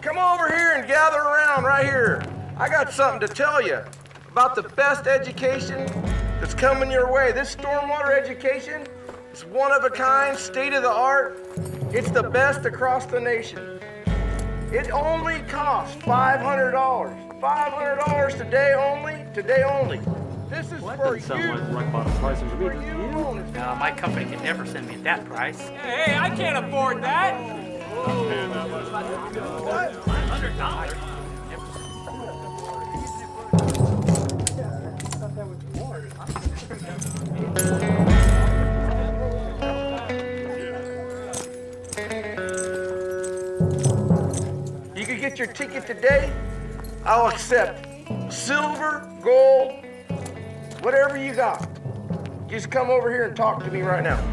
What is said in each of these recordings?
come over here and gather around right here. I got something to tell you about the best education that's coming your way. This stormwater education is one of a kind, state of the art. It's the best across the nation. It only costs $500. $500 today only. This is for you. For you only. No, my company can never send me at that price. Hey, I can't afford that. What? $500? You could get your ticket today. I'll accept silver, gold, whatever you got. Just come over here and talk to me right now.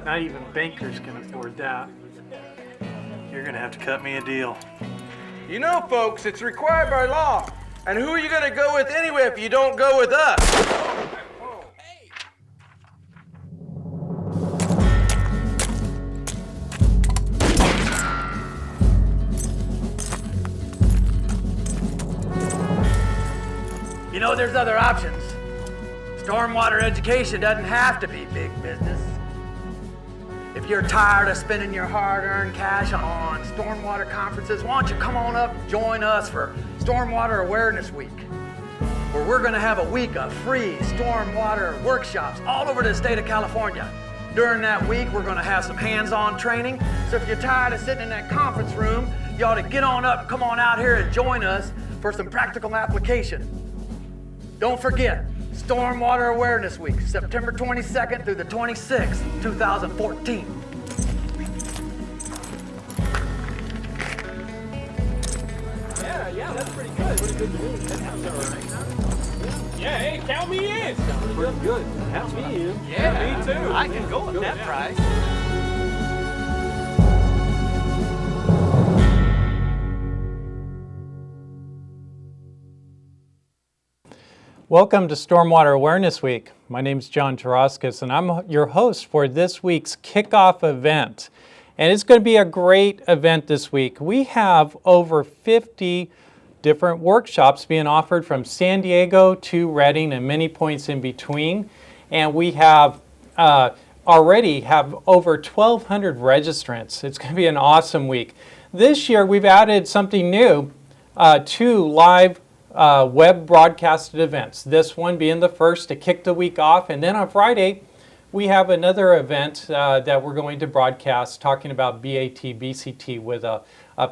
Not even bankers can afford that. You're gonna have to cut me a deal. You know, folks, it's required by law. And who are you gonna go with anyway if you don't go with us? You know, there's other options. Stormwater education doesn't have to be big business. If you're tired of spending your hard-earned cash on stormwater conferences, why don't you come on up and join us for Stormwater Awareness Week, where we're going to have a week of free stormwater workshops all over the state of California. During that week, we're going to have some hands-on training. So if you're tired of sitting in that conference room, you ought to get on up, come on out here and join us for some practical application. Don't forget, Stormwater Awareness Week, September 22nd through the 26th, 2014. Yeah, that's pretty good. Pretty good news. That sounds all right. Yeah, hey, count me in. Sounds pretty good. Count me in. Yeah, me too. I can go at that price. Welcome to Stormwater Awareness Week. My name is John Teravskis, and I'm your host for this week's Kickoff event. And it's going to be a great event this week. We have over 50 different workshops being offered from San Diego to Redding and many points in between. And we have already have over 1,200 registrants. It's going to be an awesome week. This year we've added something new to live web broadcasted events. This one being the first to kick the week off. And then on Friday, we have another event that we're going to broadcast talking about BAT, BCT with a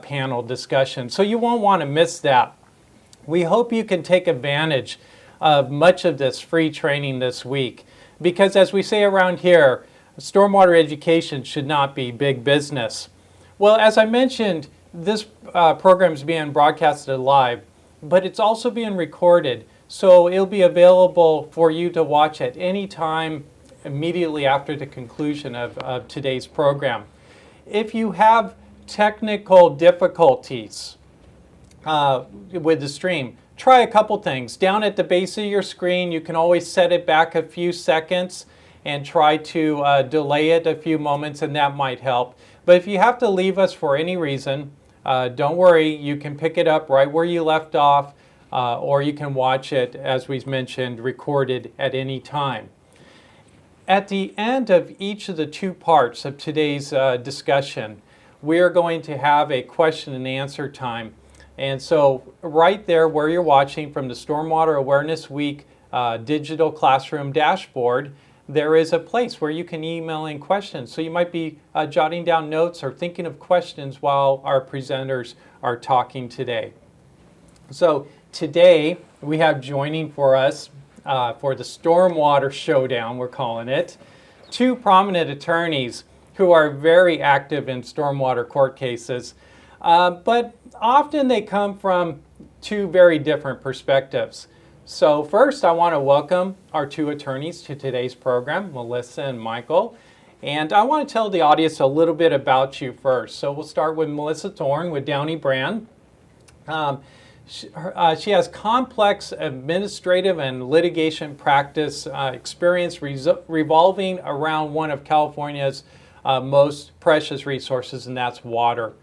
panel discussion. So you won't want to miss that. We hope you can take advantage of much of this free training this week. Because as we say around here, stormwater education should not be big business. Well, as I mentioned, this program is being broadcasted live, but it's also being recorded, so it'll be available for you to watch at any time immediately after the conclusion of today's program. If you have technical difficulties with the stream, try a couple things. Down at the base of your screen, you can always set it back a few seconds and try to delay it a few moments, and that might help. But if you have to leave us for any reason, don't worry, you can pick it up right where you left off, or you can watch it, as we've mentioned, recorded at any time. At the end of each of the two parts of today's discussion, we are going to have a question and answer time. And so right there where you're watching from the Stormwater Awareness Week digital classroom dashboard, there is a place where you can email in questions. So you might be jotting down notes or thinking of questions while our presenters are talking today. So today we have joining for us for the Stormwater Showdown, we're calling it, two prominent attorneys who are very active in stormwater court cases, but often they come from two very different perspectives. So first, I want to welcome our two attorneys to today's program, Melissa and Michael. And I want to tell the audience a little bit about you first. So we'll start with Melissa Thorme with Downey Brand. She has complex administrative and litigation practice experience revolving around one of California's most precious resources, and that's water.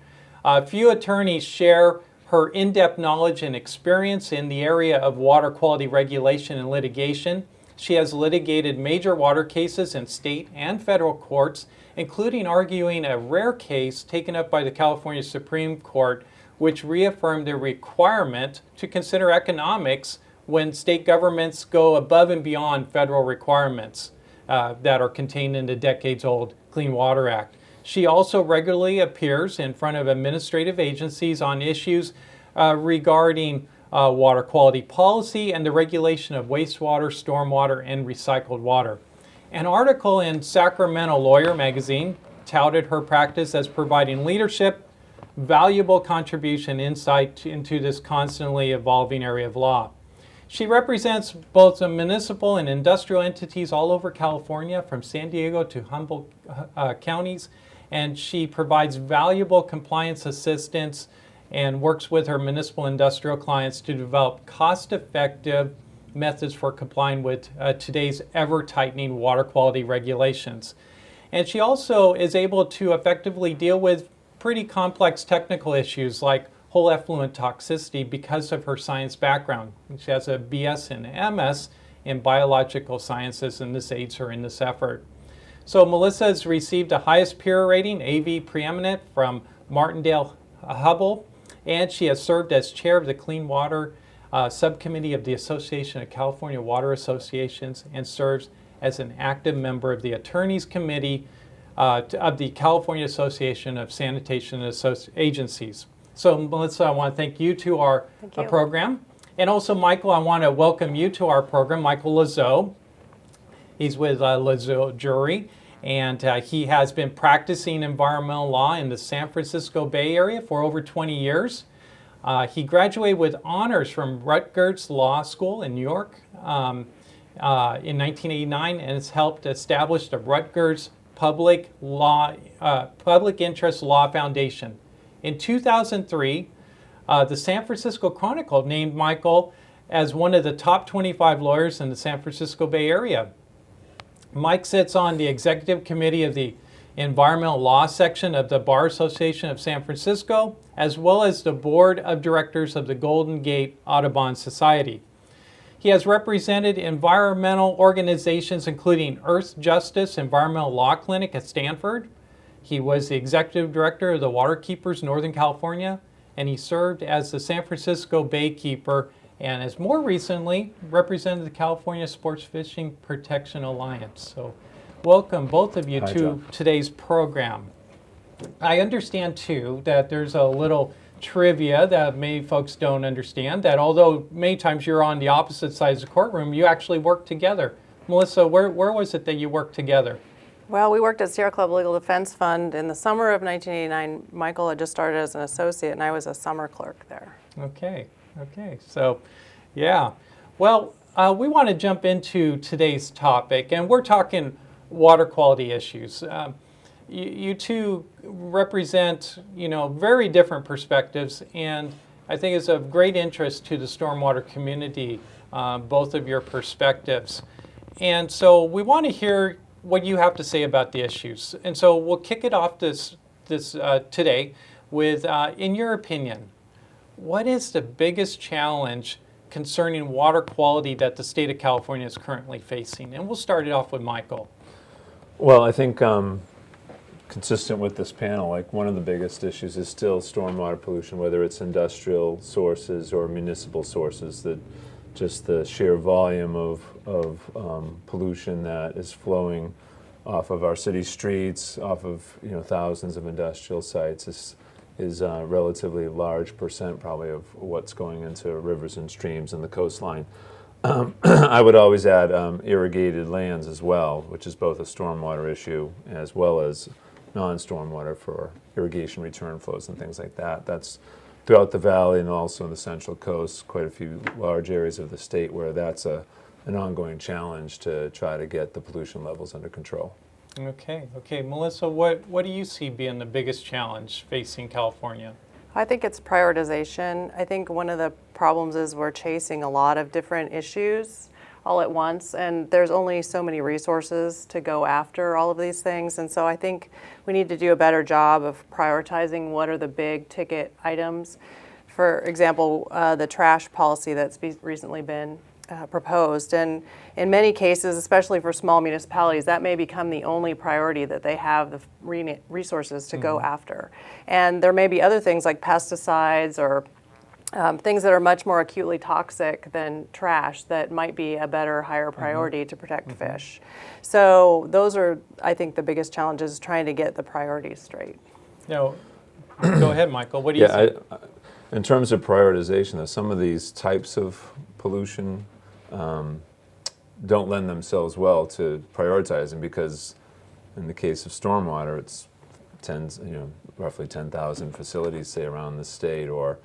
Few attorneys share her in-depth knowledge and experience in the area of water quality regulation and litigation. She has litigated major water cases in state and federal courts, including arguing a rare case taken up by the California Supreme Court, which reaffirmed the requirement to consider economics when state governments go above and beyond federal requirements that are contained in the decades-old Clean Water Act. She also regularly appears in front of administrative agencies on issues regarding water quality policy and the regulation of wastewater, stormwater, and recycled water. An article in Sacramento Lawyer magazine touted her practice as providing leadership, valuable contribution, insight into this constantly evolving area of law. She represents both the municipal and industrial entities all over California, from San Diego to Humboldt counties, and she provides valuable compliance assistance and works with her municipal industrial clients to develop cost-effective methods for complying with today's ever-tightening water quality regulations. And she also is able to effectively deal with pretty complex technical issues like whole effluent toxicity because of her science background. She has a BS and MS in biological sciences, and this aids her in this effort. So Melissa has received the highest peer rating, AV Preeminent, from Martindale Hubbell, and she has served as chair of the Clean Water Subcommittee of the Association of California Water Associations, and serves as an active member of the Attorneys Committee of the California Association of Sanitation Agencies. So Melissa, I want to thank you to our program. And also Michael, I want to welcome you to our program, Michael Lozeau. He's with Lozeau Drury, and he has been practicing environmental law in the San Francisco Bay Area for over 20 years. He graduated with honors from Rutgers Law School in New York in 1989, and has helped establish the Rutgers Public Interest Law Foundation. In 2003, the San Francisco Chronicle named Michael as one of the top 25 lawyers in the San Francisco Bay Area. Mike sits on the executive committee of the Environmental Law section of the Bar Association of San Francisco, as well as the board of directors of the Golden Gate Audubon Society. He has represented environmental organizations including Earth Justice Environmental Law Clinic at Stanford. He was the executive director of the Waterkeepers Northern California, and he served as the San Francisco Baykeeper, and has more recently represented the California Sports Fishing Protection Alliance. So welcome both of you to today's program. I understand too that there's a little trivia that many folks don't understand, that although many times you're on the opposite sides of the courtroom, you actually work together. Melissa, where was it that you worked together? Well, we worked at Sierra Club Legal Defense Fund in the summer of 1989. Michael had just started as an associate, and I was a summer clerk there. Okay. So, yeah. Well, we want to jump into today's topic, and we're talking water quality issues. You two represent, very different perspectives, and I think it's of great interest to the stormwater community, both of your perspectives. And so we want to hear what you have to say about the issues. And so we'll kick it off this today with, in your opinion, what is the biggest challenge concerning water quality that the state of California is currently facing? And we'll start it off with Michael. Well, I think consistent with this panel, like one of the biggest issues is still stormwater pollution, whether it's industrial sources or municipal sources, that just the sheer volume of pollution that is flowing off of our city streets, off of thousands of industrial sites is a relatively large percent probably of what's going into rivers and streams and the coastline. I would always add irrigated lands as well, which is both a stormwater issue as well as non-stormwater for irrigation return flows and things like that. That's throughout the valley and also in the Central Coast, quite a few large areas of the state where that's an ongoing challenge to try to get the pollution levels under control. Okay. Melissa, what do you see being the biggest challenge facing California? I think it's prioritization. I think one of the problems is we're chasing a lot of different issues all at once, and there's only so many resources to go after all of these things. And so I think we need to do a better job of prioritizing what are the big ticket items. For example, the trash policy that's recently been proposed. And in many cases, especially for small municipalities, that may become the only priority that they have the resources to go after. And there may be other things like pesticides or things that are much more acutely toxic than trash that might be a better, higher priority to protect fish. So those are, I think, the biggest challenges, trying to get the priorities straight. Now, go ahead, Michael. What do you think? In terms of prioritization, some of these types of pollution don't lend themselves well to prioritizing, because in the case of stormwater, it's roughly 10,000 facilities, say, around the state, or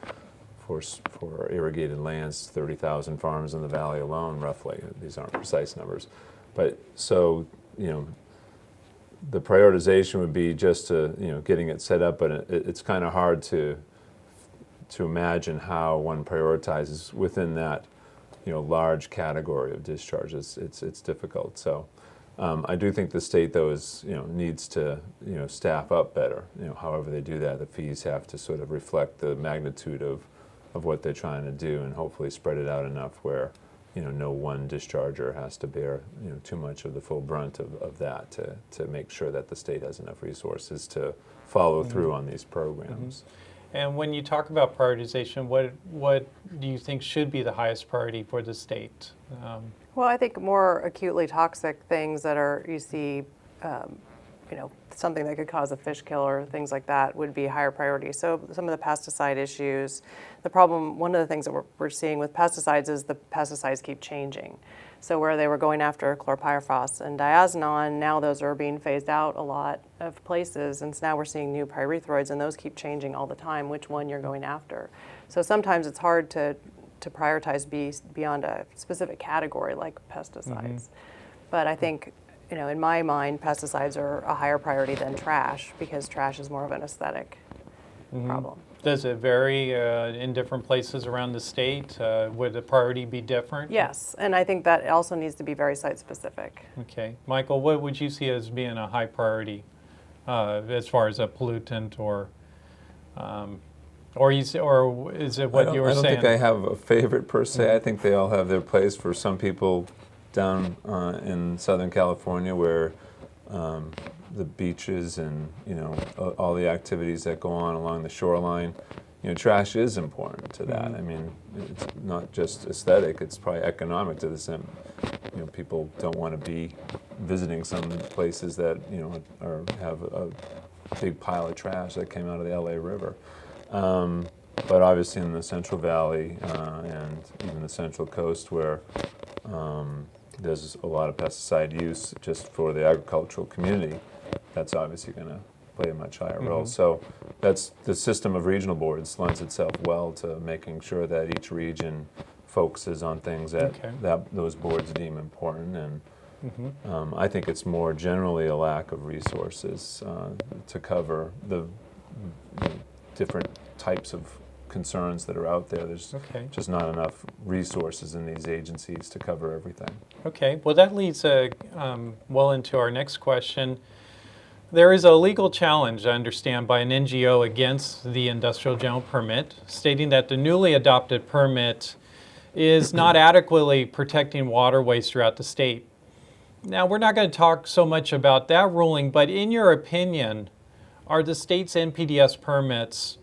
for irrigated lands, 30,000 farms in the valley alone, roughly. These aren't precise numbers. But so, the prioritization would be just to, getting it set up, but it's kind of hard to imagine how one prioritizes within that, large category of discharges. It's difficult. So I do think the state, though, needs to, staff up better. However they do that, the fees have to sort of reflect the magnitude of what they're trying to do, and hopefully spread it out enough where, no one discharger has to bear, too much of the full brunt of that, to make sure that the state has enough resources to follow through on these programs. And when you talk about prioritization, what do you think should be the highest priority for the state? Well, I think more acutely toxic things that are, you see, something that could cause a fish kill or things like that would be higher priority. So some of the pesticide issues, the problem, one of the things that we're seeing with pesticides is the pesticides keep changing. So where they were going after chlorpyrifos and diazinon, now those are being phased out a lot of places, and so now we're seeing new pyrethroids, and those keep changing all the time, which one you're going after. So sometimes it's hard to prioritize beyond a specific category like pesticides. But I think, in my mind, pesticides are a higher priority than trash, because trash is more of an aesthetic problem. Does it vary in different places around the state? Would the priority be different? Yes, and I think that also needs to be very site-specific. Okay. Michael, what would you see as being a high priority as far as a pollutant, or is it what you were saying? I don't think I have a favorite per se. I think they all have their place. For some people down in Southern California, where the beaches and all the activities that go on along the shoreline, trash is important to that. I mean, it's not just aesthetic; it's probably economic to the same. People don't want to be visiting some places that have a big pile of trash that came out of the LA River. But obviously, in the Central Valley and even the Central Coast, where there's a lot of pesticide use just for the agricultural community, that's obviously going to play a much higher role. So that's the system of regional boards lends itself well to making sure that each region focuses on things that those boards deem important. And I think it's more generally a lack of resources to cover the different types of concerns that are out there. There's just not enough resources in these agencies to cover everything. Okay, well that leads well into our next question. There is a legal challenge, I understand, by an NGO against the industrial general permit, stating that the newly adopted permit is not adequately protecting waterways throughout the state. Now, we're not going to talk so much about that ruling, but in your opinion, are the state's NPDES permits,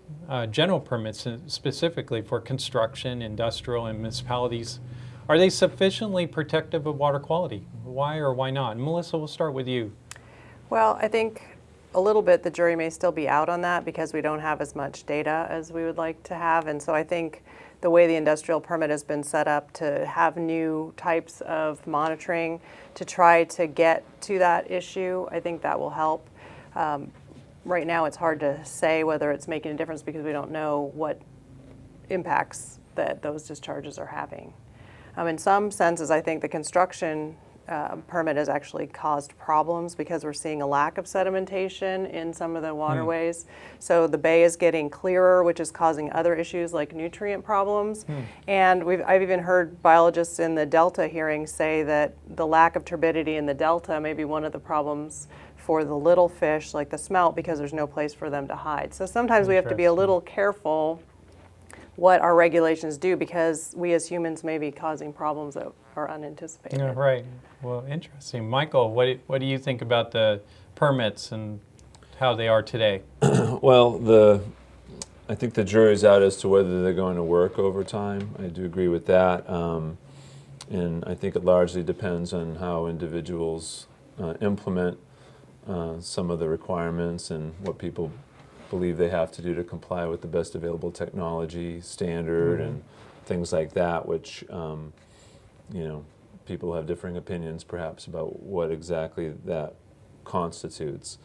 general permits specifically for construction, industrial, and municipalities, are they sufficiently protective of water quality? Why or why not? Melissa, we'll start with you. Well, I think a little bit the jury may still be out on that because we don't have as much data as we would like to have. And so I think the way the industrial permit has been set up to have new types of monitoring to try to get to that issue, I think that will help. Right now it's hard to say whether it's making a difference because we don't know what impacts that those discharges are having. In some senses, I think the construction permit has actually caused problems because we're seeing a lack of sedimentation in some of the waterways. So the bay is getting clearer, which is causing other issues like nutrient problems. And I've even heard biologists in the Delta hearings say that the lack of turbidity in the Delta may be one of the problems for the little fish like the smelt because there's no place for them to hide. So sometimes we have to be a little careful what our regulations do because we as humans may be causing problems that are unanticipated. Yeah, right. Well, interesting. Michael, what do you think about the permits and how they are today? Well, I think the jury's out as to whether they're going to work over time. I do agree with that. And I think it largely depends on how individuals implement some of the requirements and what people believe they have to do to comply with the best available technology standard and things like that, which people have differing opinions perhaps about what exactly that constitutes.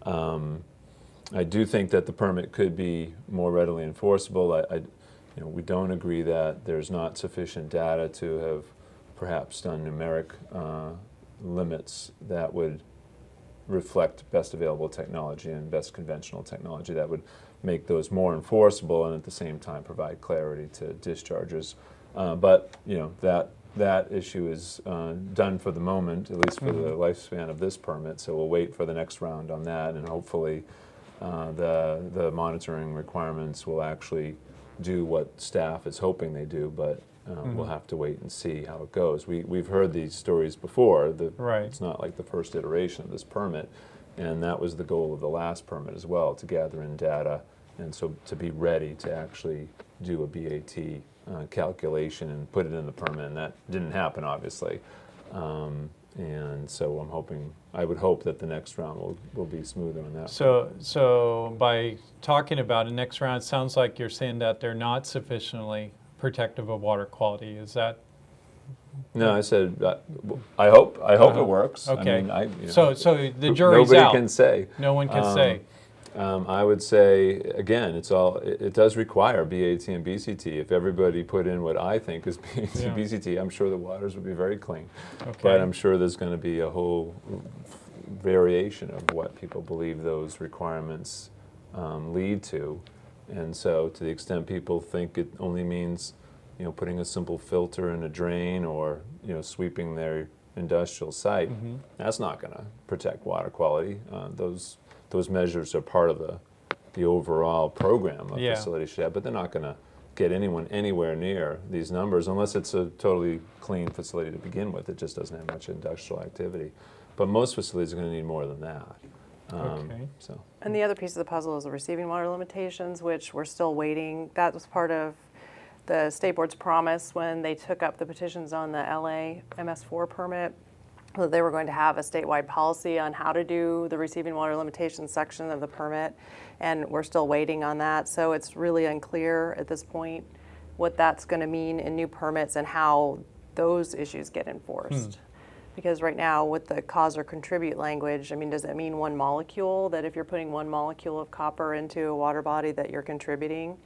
I do think that the permit could be more readily enforceable. We don't agree that there's not sufficient data to have perhaps done numeric limits that would reflect best available technology and best conventional technology that would make those more enforceable and at the same time provide clarity to dischargers. But that issue is done for the moment, at least for the lifespan of this permit. So we'll wait for the next round on that, and hopefully the monitoring requirements will actually do what staff is hoping they do. But we'll have to wait and see how it goes. We've heard these stories before. It's not like the first iteration of this permit, and that was the goal of the last permit as well, to gather in data and so to be ready to actually do a BAT calculation and put it in the permit, and that didn't happen, obviously. And so I would hope that the next round will be smoother on that. So by talking about a next round, it sounds like you're saying that they're not sufficiently protective of water quality. Is that? No, I said I hope it works. Okay. I mean, so the jury's nobody out. can say. No one can say. I would say again, it does require BAT and BCT. If everybody put in what I think is BAT and BCT, I'm sure the waters would be very clean. Okay. But I'm sure there's going to be a whole variation of what people believe those requirements lead to. And so to the extent people think it only means, putting a simple filter in a drain or, sweeping their industrial site, that's not going to protect water quality. Those measures are part of the overall program a facility should have, but they're not going to get anyone anywhere near these numbers unless it's a totally clean facility to begin with. It just doesn't have much industrial activity. But most facilities are going to need more than that. So. And the other piece of the puzzle is the receiving water limitations, which we're still waiting. That was part of the State Board's promise when they took up the petitions on the LA MS4 permit, that they were going to have a statewide policy on how to do the receiving water limitations section of the permit, and we're still waiting on that. So it's really unclear at this point what that's going to mean in new permits and how those issues get enforced. Because right now with the cause or contribute language, does it mean one molecule, that if you're putting one molecule of copper into a water body that you're contributing?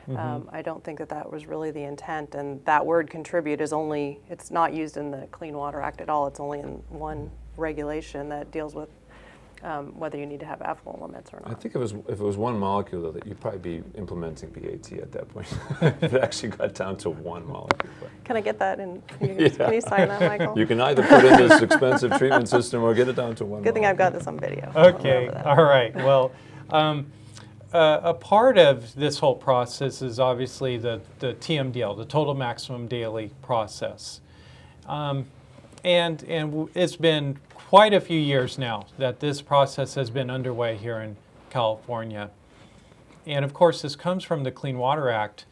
I don't think that was really the intent, and that word contribute it's not used in the Clean Water Act at all. It's only in one regulation that deals with whether you need to have effluent limits or not. I think if it was one molecule, though, that you'd probably be implementing BAT at that point. If it actually got down to one molecule. But. Can I get that in? Can you sign that, Michael? You can either put in this expensive treatment system or get it down to one Good thing molecule. I've got this on video. Okay, all right. Well, a part of this whole process is obviously the TMDL, the total maximum daily process. And it's been quite a few years now that this process has been underway here in California. And of course, this comes from the Clean Water Act.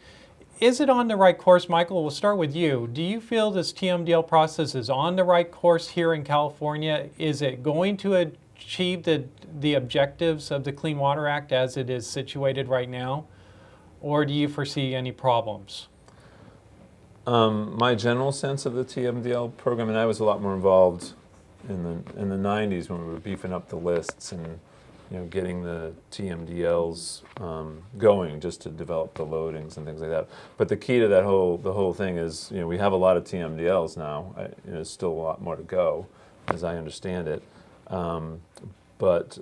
Is it on the right course? Michael, we'll start with you. Do you feel this TMDL process is on the right course here in California? Is it going to achieve the objectives of the Clean Water Act as it is situated right now? Or do you foresee any problems? My general sense of the TMDL program, and I was a lot more involved in the 90s when we were beefing up the lists and getting the TMDLs going just to develop the loadings and things like that. But the key to the whole thing is, we have a lot of TMDLs now. There's still a lot more to go, as I understand it. But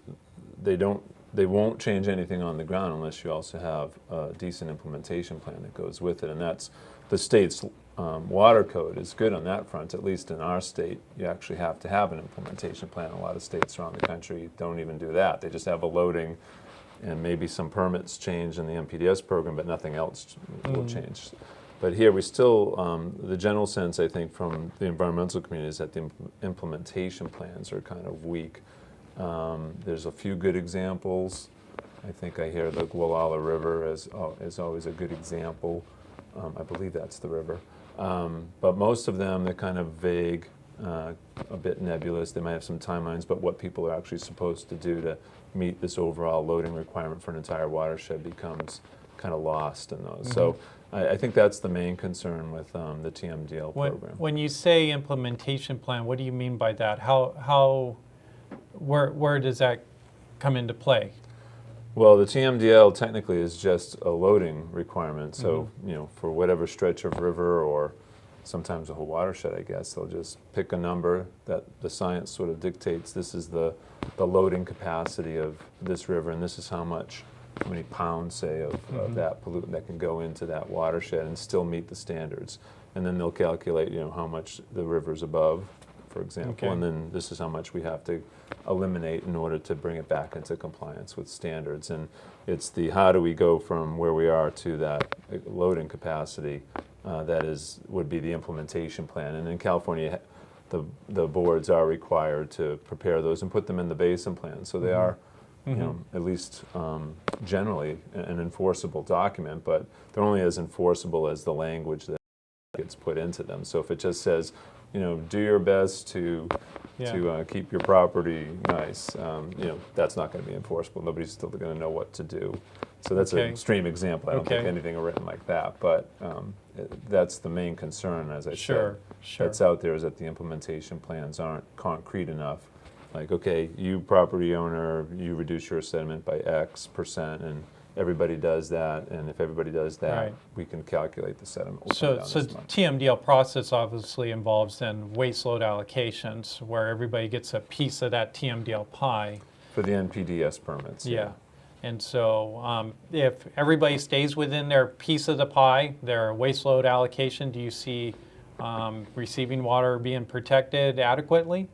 they won't change anything on the ground unless you also have a decent implementation plan that goes with it, and that's the state's water code is good on that front. At least in our state, you actually have to have an implementation plan. A lot of states around the country don't even do that. They just have a loading, and maybe some permits change in the NPDES program, but nothing else will change. But here we still, the general sense, I think, from the environmental community is that the implementation plans are kind of weak. There's a few good examples. I think I hear the Gualala River is always a good example. I believe that's the river. But most of them, they're kind of vague, a bit nebulous. They might have some timelines, but what people are actually supposed to do to meet this overall loading requirement for an entire watershed becomes kind of lost in those. So I think that's the main concern with the TMDL program. When you say implementation plan, what do you mean by that? Where does that come into play? Well, the TMDL technically is just a loading requirement. So, for whatever stretch of river or sometimes a whole watershed, I guess, they'll just pick a number that the science sort of dictates. This is the loading capacity of this river, and this is how many pounds, say, of that pollutant that can go into that watershed and still meet the standards. And then they'll calculate, how much the river's above, for example, and then this is how much we have to eliminate in order to bring it back into compliance with standards. And it's the how do we go from where we are to that loading capacity would be the implementation plan. And in California, the boards are required to prepare those and put them in the basin plan. So they are, at least generally an enforceable document, but they're only as enforceable as the language that gets put into them. So if it just says, do your best to keep your property nice, that's not going to be enforceable. Nobody's still going to know what to do. So that's an extreme example. I don't think anything written like that, but that's the main concern, as I said, that's out there, is that the implementation plans aren't concrete enough. Like, okay, you property owner, you reduce your sediment by X%, and everybody does that, and if everybody does that, we can calculate the sediment. So TMDL process obviously involves then waste load allocations, where everybody gets a piece of that TMDL pie. For the NPDES permits. Yeah. And so if everybody stays within their piece of the pie, their waste load allocation, do you see receiving water being protected adequately?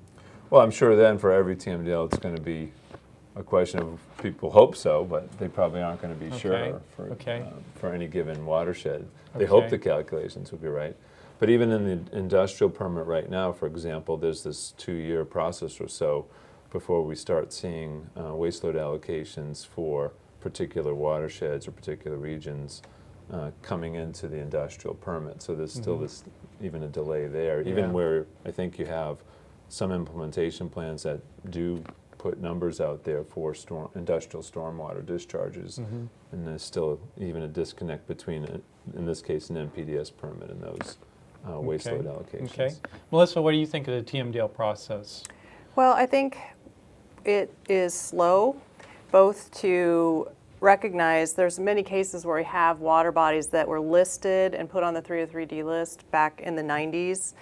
Well, I'm sure then for every TMDL it's going to be a question of, people hope so, but they probably aren't going to be sure for any given watershed. They hope the calculations would be right. But even in the industrial permit right now, for example, there's this 2-year process or so before we start seeing waste load allocations for particular watersheds or particular regions coming into the industrial permit. So there's still even a delay there, even where I think you have some implementation plans that do put numbers out there for industrial stormwater discharges, and there's still even a disconnect between, in this case, an NPDES permit and those waste load allocations. Okay. Melissa, what do you think of the TMDL process? Well, I think it is slow, both to recognize there's many cases where we have water bodies that were listed and put on the 303D list back in the 90s.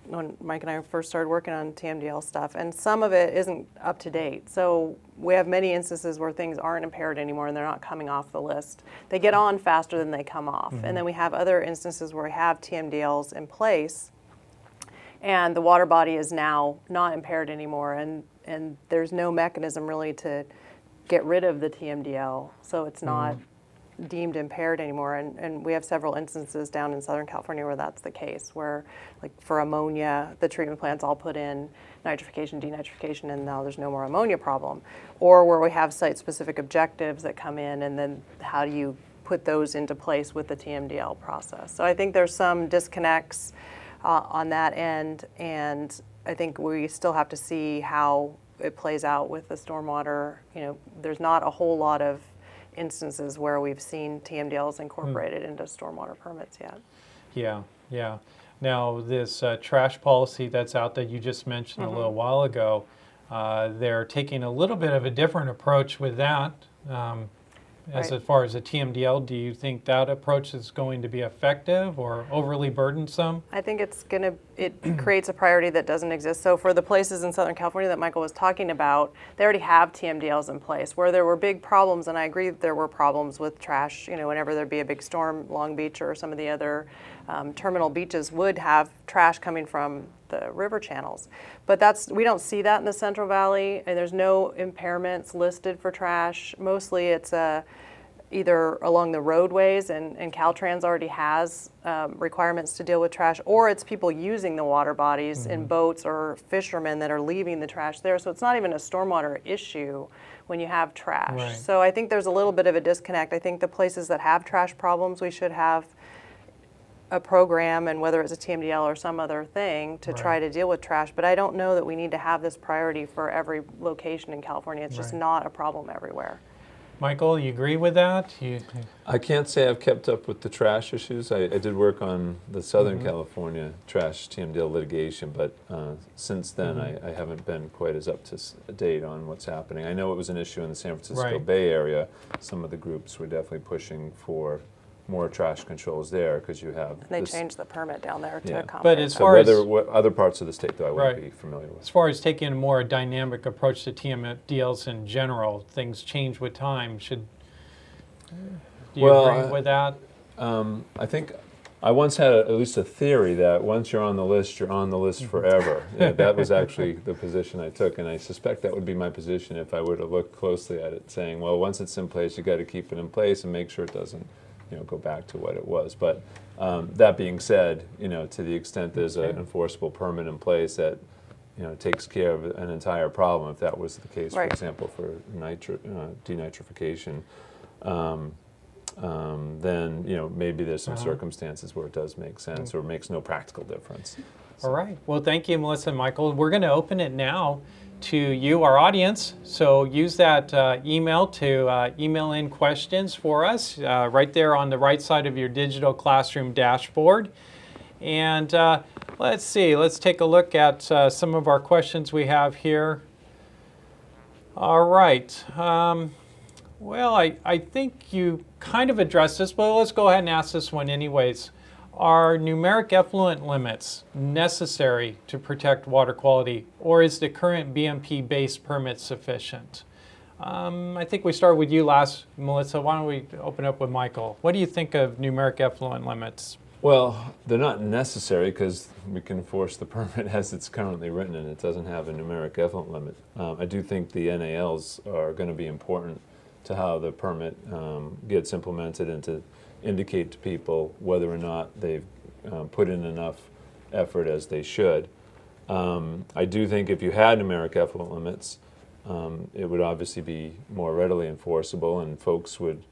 When Mike and I first started working on TMDL stuff, and some of it isn't up to date. So we have many instances where things aren't impaired anymore and they're not coming off the list. They get on faster than they come off. And then we have other instances where we have TMDLs in place and the water body is now not impaired anymore, and there's no mechanism really to get rid of the TMDL, so it's not deemed impaired anymore. And we have several instances down in Southern California where that's the case, where like for ammonia, the treatment plant's all put in nitrification, denitrification, and now there's no more ammonia problem. Or where we have site-specific objectives that come in, and then how do you put those into place with the TMDL process? So I think there's some disconnects on that end, and I think we still have to see how it plays out with the stormwater. There's not a whole lot of instances where we've seen TMDLs incorporated into stormwater permits yet. Yeah. Now, this trash policy that's out that you just mentioned a little while ago, They're taking a little bit of a different approach with that. As far as the TMDL, do you think that approach is going to be effective or overly burdensome? I think it creates a priority that doesn't exist. So for the places in Southern California that Michael was talking about, they already have TMDLs in place. Where there were big problems, and I agree that there were problems with trash, whenever there'd be a big storm, Long Beach or some of the other terminal beaches would have trash coming from the river channels. But we don't see that in the Central Valley, and there's no impairments listed for trash. Mostly it's either along the roadways, and Caltrans already has requirements to deal with trash, or it's people using the water bodies in boats or fishermen that are leaving the trash there. So it's not even a stormwater issue when you have trash. Right. So I think there's a little bit of a disconnect. I think the places that have trash problems, we should have a program, and whether it's a TMDL or some other thing, to try to deal with trash. But I don't know that we need to have this priority for every location in California. It's just not a problem everywhere. Michael, you agree with that? I can't say I've kept up with the trash issues. I did work on the Southern California trash TMDL litigation, but since then I haven't been quite as up to date on what's happening. I know it was an issue in the San Francisco Bay Area. Some of the groups were definitely pushing for more trash controls there because you have. And they changed the permit down there to accommodate. But as that. far as what other parts of the state though I wouldn't be familiar with. As far as taking a more dynamic approach to TMDLs in general, things change with time. Do you agree with that? I think I once had at least a theory that once you're on the list, you're on the list forever. That was actually the position I took, and I suspect that would be my position if I were to look closely at it, saying, well, once it's in place, you got to keep it in place and make sure it doesn't go back to what it was. But that being said, to the extent there's an enforceable permit in place that takes care of an entire problem, if that was the case, for example, for denitrification, then maybe there's some circumstances where it does make sense or makes no practical difference. So. All right. Well, thank you, Melissa and Michael. We're going to open it now to you, our audience. So use that email to email in questions for us right there on the right side of your digital classroom dashboard. And let's see, let's take a look at some of our questions we have here. All right. Well, I think you kind of addressed this, but let's go ahead and ask this one anyways. Are numeric effluent limits necessary to protect water quality, or is the current BMP-based permit sufficient? I think we started with you last, Melissa. Why don't we open up with Michael? What do you think of numeric effluent limits? Well, they're not necessary because we can enforce the permit as it's currently written, and it doesn't have a numeric effluent limit. I do think the NALs are going to be important to how the permit gets implemented and to indicate to people whether or not they've put in enough effort as they should. I do think if you had numeric effluent limits, it would obviously be more readily enforceable, and folks would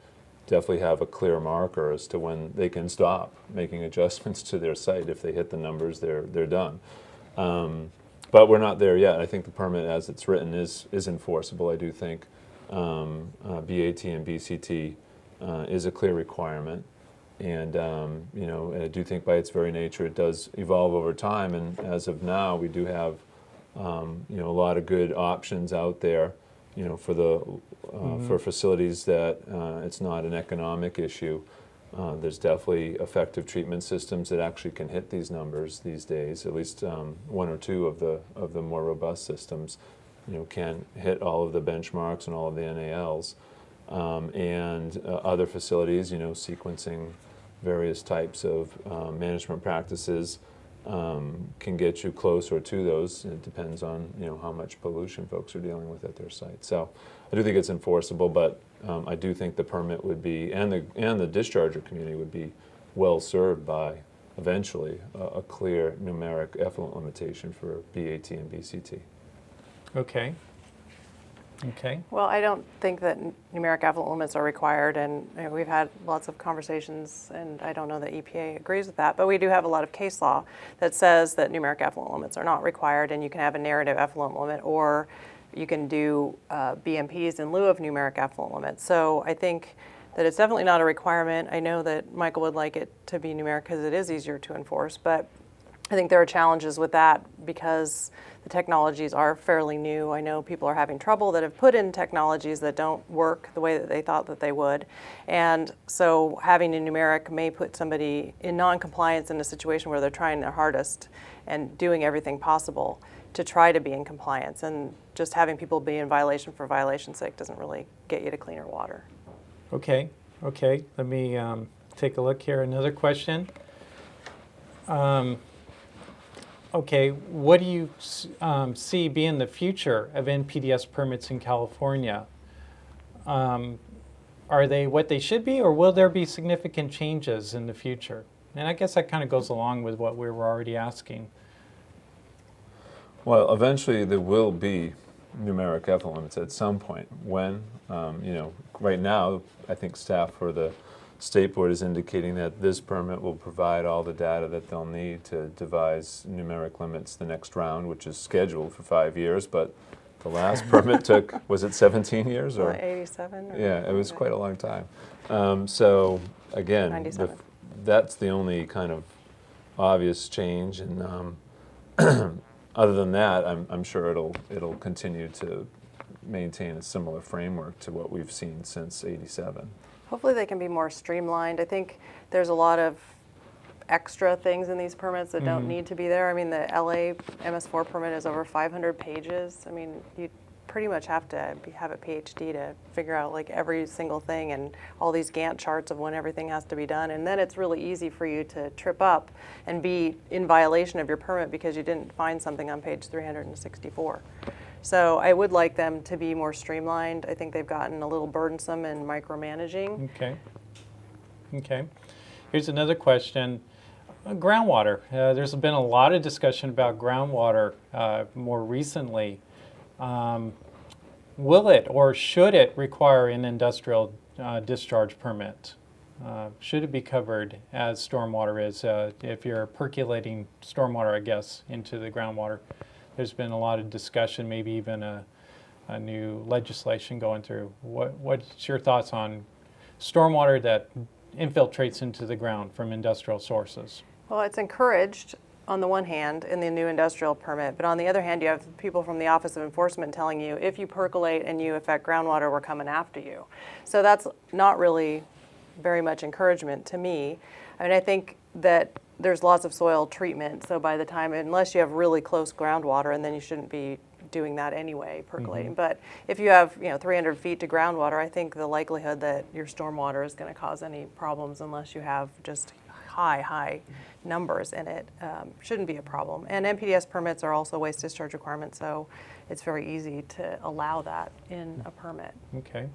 definitely have a clear marker as to when they can stop making adjustments to their site. If they hit the numbers, they're done. But we're not there yet. I think the permit as it's written is enforceable. I do think BAT and BCT is a clear requirement, and I do think by its very nature it does evolve over time. And as of now, we do have a lot of good options out there, for the for facilities that it's not an economic issue. There's definitely effective treatment systems that actually can hit these numbers these days. At least one or two of the more robust systems, can hit all of the benchmarks and all of the NALs. And other facilities, sequencing various types of management practices can get you closer to those. It depends on how much pollution folks are dealing with at their site. So I do think it's enforceable, but I do think the permit would be, and the discharger community would be well served by eventually a clear numeric effluent limitation for BAT and BCT. Okay. Okay. Well, I don't think that numeric effluent limits are required, and we've had lots of conversations, and I don't know that EPA agrees with that, but we do have a lot of case law that says that numeric effluent limits are not required, and you can have a narrative effluent limit, or you can do BMPs in lieu of numeric effluent limits. So I think that it's definitely not a requirement. I know that Michael would like it to be numeric because it is easier to enforce, but I think there are challenges with that because the technologies are fairly new. I know people are having trouble that have put in technologies that don't work the way that they thought that they would. And so having a numeric may put somebody in non-compliance in a situation where they're trying their hardest and doing everything possible to try to be in compliance. And just having people be in violation for violation's sake doesn't really get you to cleaner water. Okay. Let me take a look here. Another question. Okay, what do you see being the future of NPDES permits in California? Are they what they should be, or will there be significant changes in the future? And I guess that kind of goes along with what we were already asking. Well, eventually there will be numeric effluent limits at some point. When, right now, I think staff for the State Board is indicating that this permit will provide all the data that they'll need to devise numeric limits the next round, which is scheduled for 5 years, but the last permit took, was it 17 years? Or 87? Yeah, it was quite a long time. So again, 97. that's the only kind of obvious change, and other than that, I'm sure it'll continue to maintain a similar framework to what we've seen since '87. Hopefully they can be more streamlined. I think there's a lot of extra things in these permits that don't need to be there. I mean, the LA MS4 permit is over 500 pages. I mean, you pretty much have to have a PhD to figure out like every single thing and all these Gantt charts of when everything has to be done. And then it's really easy for you to trip up and be in violation of your permit because you didn't find something on page 364. So I would like them to be more streamlined. I think they've gotten a little burdensome and micromanaging. Okay. Here's another question. Groundwater. There's been a lot of discussion about groundwater more recently. Will it or should it require an industrial discharge permit? Should it be covered as stormwater is if you're percolating stormwater, I guess, into the groundwater? There's been a lot of discussion, maybe even a new legislation going through. What's your thoughts on stormwater that infiltrates into the ground from industrial sources? Well, it's encouraged on the one hand in the new industrial permit, but on the other hand, you have people from the Office of Enforcement telling you if you percolate and you affect groundwater, we're coming after you. So that's not really very much encouragement to me. I mean, I think that there's lots of soil treatment, so by the time, unless you have really close groundwater, and then you shouldn't be doing that anyway, percolating. But if you have 300 feet to groundwater, I think the likelihood that your stormwater is going to cause any problems unless you have just high numbers in it shouldn't be a problem. And NPDES permits are also waste discharge requirements, so it's very easy to allow that in a permit. Okay.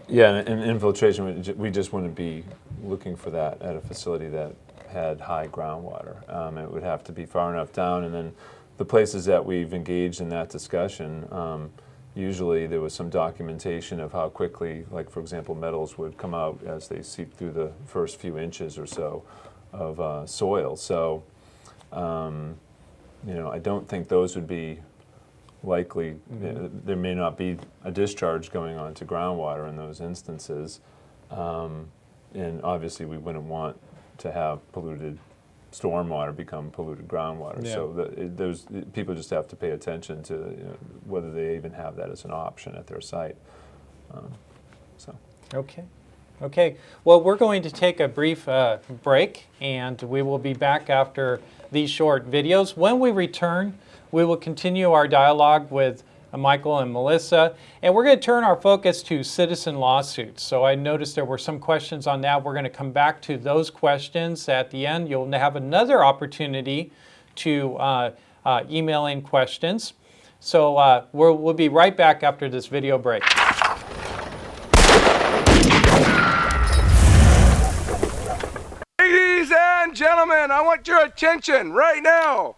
Yeah, and infiltration, we just wouldn't be looking for that at a facility that had high groundwater. It would have to be far enough down, and then the places that we've engaged in that discussion, usually there was some documentation of how quickly, like for example, metals would come out as they seep through the first few inches or so of soil. So, I don't think those would be likely. There may not be a discharge going on to groundwater in those instances. And obviously we wouldn't want to have polluted stormwater become polluted groundwater. Yeah. So those people just have to pay attention to whether they even have that as an option at their site. Okay. Well, we're going to take a brief break, and we will be back after these short videos. When we return, we will continue our dialogue with Michael and Melissa, and we're going to turn our focus to citizen lawsuits. So I noticed there were some questions on that. We're going to come back to those questions at the end. You'll have another opportunity to email in questions. So we'll be right back after this video break. Ladies and gentlemen, I want your attention right now.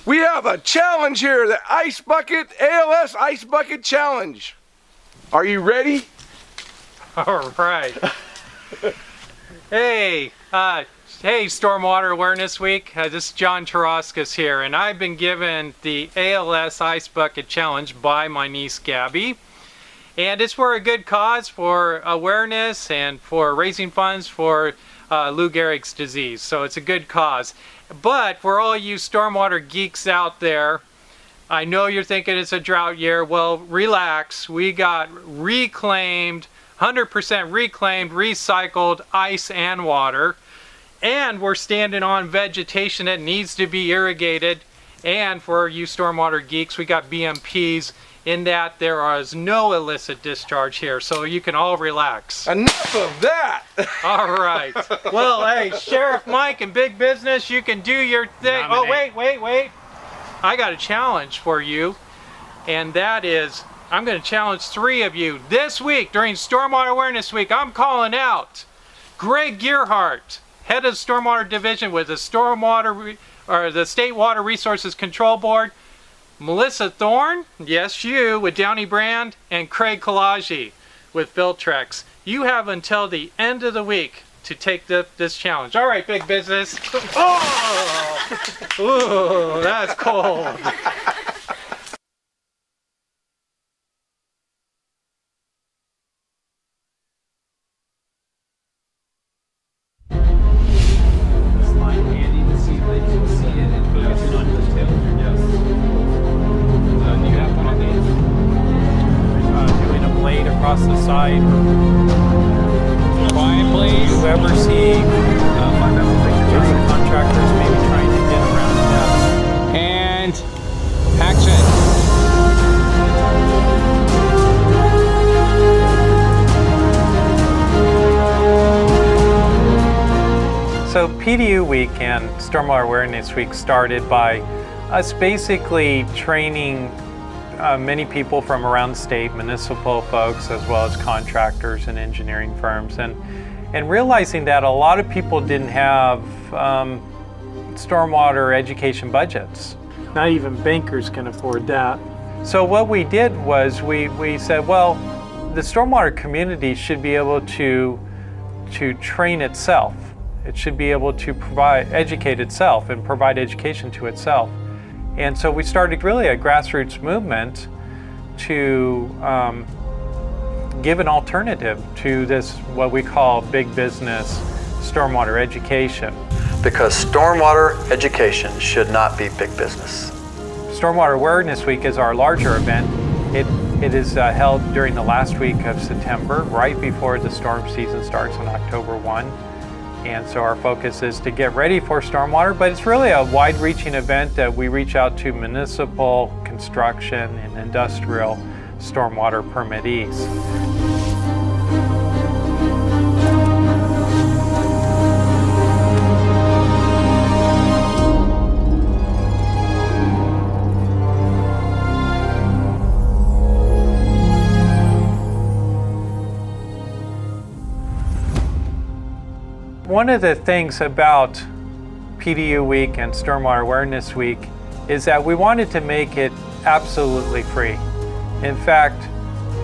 We have a challenge here, the Ice Bucket, ALS Ice Bucket Challenge. Are you ready? All right. Hey, Stormwater Awareness Week. This is John Teravskis here, and I've been given the ALS Ice Bucket Challenge by my niece Gabby. And it's for a good cause, for awareness and for raising funds for Lou Gehrig's disease. So it's a good cause. But for all you stormwater geeks out there, I know you're thinking it's a drought year. Well, relax. We got reclaimed, 100% reclaimed, recycled ice and water. And we're standing on vegetation that needs to be irrigated. And for you stormwater geeks, we got BMPs in that there is no illicit discharge here. So you can all relax. Enough of that! All right. Well, hey, Sheriff Mike and Big Business, you can do your thing. Oh, wait. I got a challenge for you. And that is, I'm going to challenge 3 of you. This week, during Stormwater Awareness Week, I'm calling out Greg Gearhart, head of Stormwater Division with the the State Water Resources Control Board, Melissa Thorme, yes you, with Downey Brand, and Craig Kalagi with Filtrex. You have until the end of the week to take this challenge. All right, Big Business. Oh! Ooh, that's cold. Doing a blade across the side. Quiet, please. You ever see different contractors maybe trying to get around that? And action. So PDU Week and Stormwater Awareness Week started by us basically training many people from around the state, municipal folks, as well as contractors and engineering firms, and realizing that a lot of people didn't have stormwater education budgets. Not even bankers can afford that. So what we did was we said, well, the stormwater community should be able to train itself. It should be able to educate itself and provide education to itself. And so we started really a grassroots movement to give an alternative to this, what we call big business stormwater education. Because stormwater education should not be big business. Stormwater Awareness Week is our larger event. It is held during the last week of September, right before the storm season starts on October 1. And so our focus is to get ready for stormwater, but it's really a wide-reaching event that we reach out to municipal, construction, and industrial stormwater permittees. One of the things about PDU Week and Stormwater Awareness Week is that we wanted to make it absolutely free. In fact,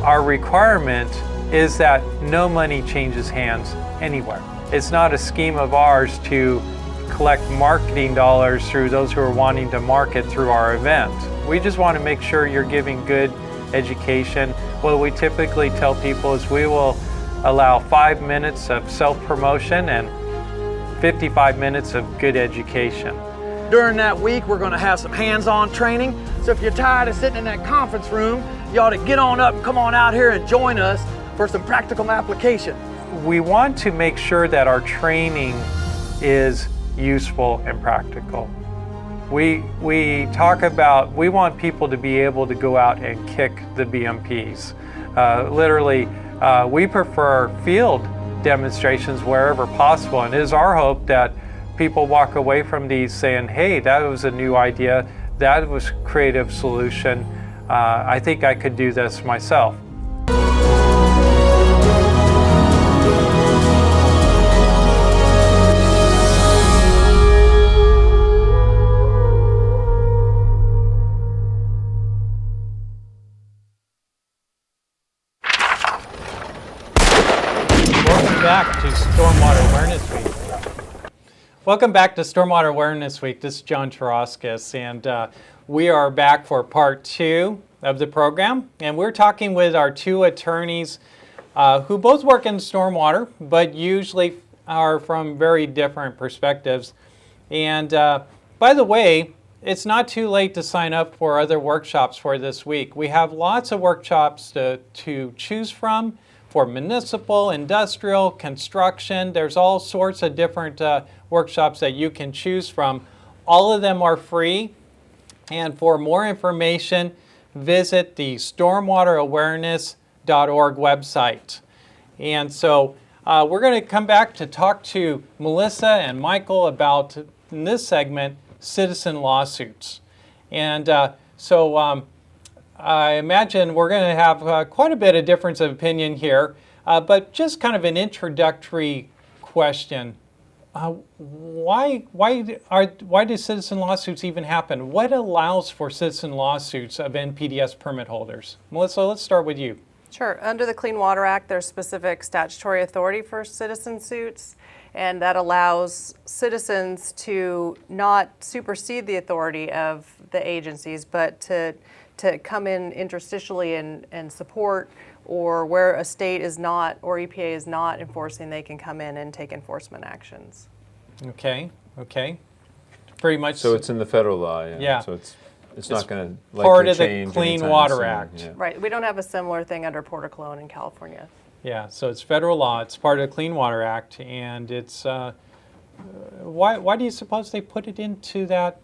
our requirement is that no money changes hands anywhere. It's not a scheme of ours to collect marketing dollars through those who are wanting to market through our event. We just want to make sure you're giving good education. What we typically tell people is we will allow 5 minutes of self-promotion and 55 minutes of good education. During that week, we're going to have some hands-on training. So if you're tired of sitting in that conference room, you ought to get on up and come on out here and join us for some practical application. We want to make sure that our training is useful and practical. We want people to be able to go out and kick the BMPs. We prefer field demonstrations wherever possible, and it is our hope that people walk away from these saying, hey, that was a new idea, that was a creative solution, I think I could do this myself. Welcome back to Stormwater Awareness Week. This is John Teravskis, and we are back for part 2 of the program. And we're talking with our 2 attorneys who both work in stormwater, but usually are from very different perspectives. And by the way, it's not too late to sign up for other workshops for this week. We have lots of workshops to choose from for municipal, industrial, construction. There's all sorts of different workshops that you can choose from. All of them are free. And for more information, visit the stormwaterawareness.org website. And so we're going to come back to talk to Melissa and Michael about, in this segment, citizen lawsuits. And so I imagine we're going to have quite a bit of difference of opinion here, but just kind of an introductory question. Why do citizen lawsuits even happen? What allows for citizen lawsuits of NPDES permit holders? Melissa, let's start with you. Sure. Under the Clean Water Act, there's specific statutory authority for citizen suits, and that allows citizens to not supersede the authority of the agencies, but to come in interstitially and support, or where a state is not, or EPA is not enforcing, they can come in and take enforcement actions. Okay. Pretty much. So it's in the federal law, yeah. Yeah. So it's not going to part likely of the change Clean anytime Water soon, Act. yeah. Right. We don't have a similar thing under Port of Cologne in California. Yeah, so it's federal law. It's part of the Clean Water Act, and it's why do you suppose they put it into that?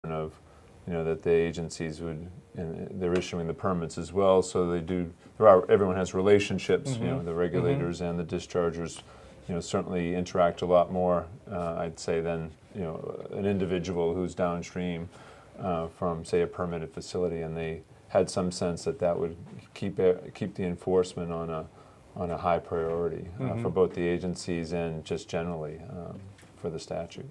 Of, that the agencies would, and they're issuing the permits as well, so they do. Everyone has relationships. The regulators and the dischargers, certainly interact a lot more, I'd say, than an individual who's downstream from, say, a permitted facility, and they had some sense that would keep the enforcement on a high priority for both the agencies and just generally for the statute.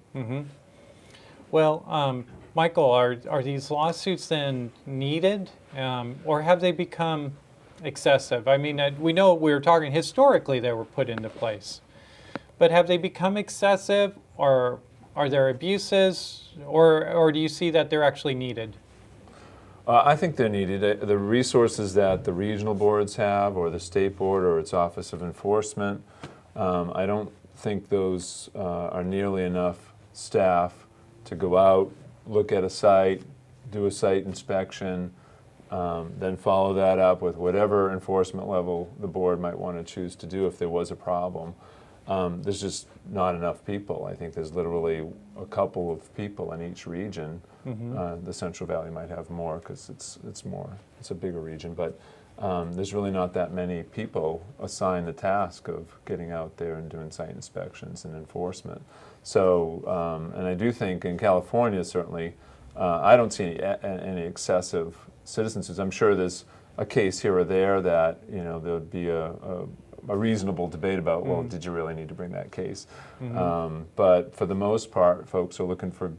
Well, Michael, are these lawsuits then needed, or have they become excessive? I mean, we know we were talking historically they were put into place, but have they become excessive, or are there abuses, or do you see that they're actually needed? I think they're needed. The resources that the regional boards have, or the state board, or its Office of Enforcement, I don't think those are nearly enough staff to go out, look at a site, do a site inspection, then follow that up with whatever enforcement level the board might want to choose to do if there was a problem. There's just not enough people. I think there's literally a couple of people in each region. The Central Valley might have more because it's a bigger region, but there's really not that many people assigned the task of getting out there and doing site inspections and enforcement. So, and I do think in California, certainly, I don't see any excessive citizen suits. I'm sure there's a case here or there that, there would be a reasonable debate about, well, did you really need to bring that case? But for the most part, folks are looking for,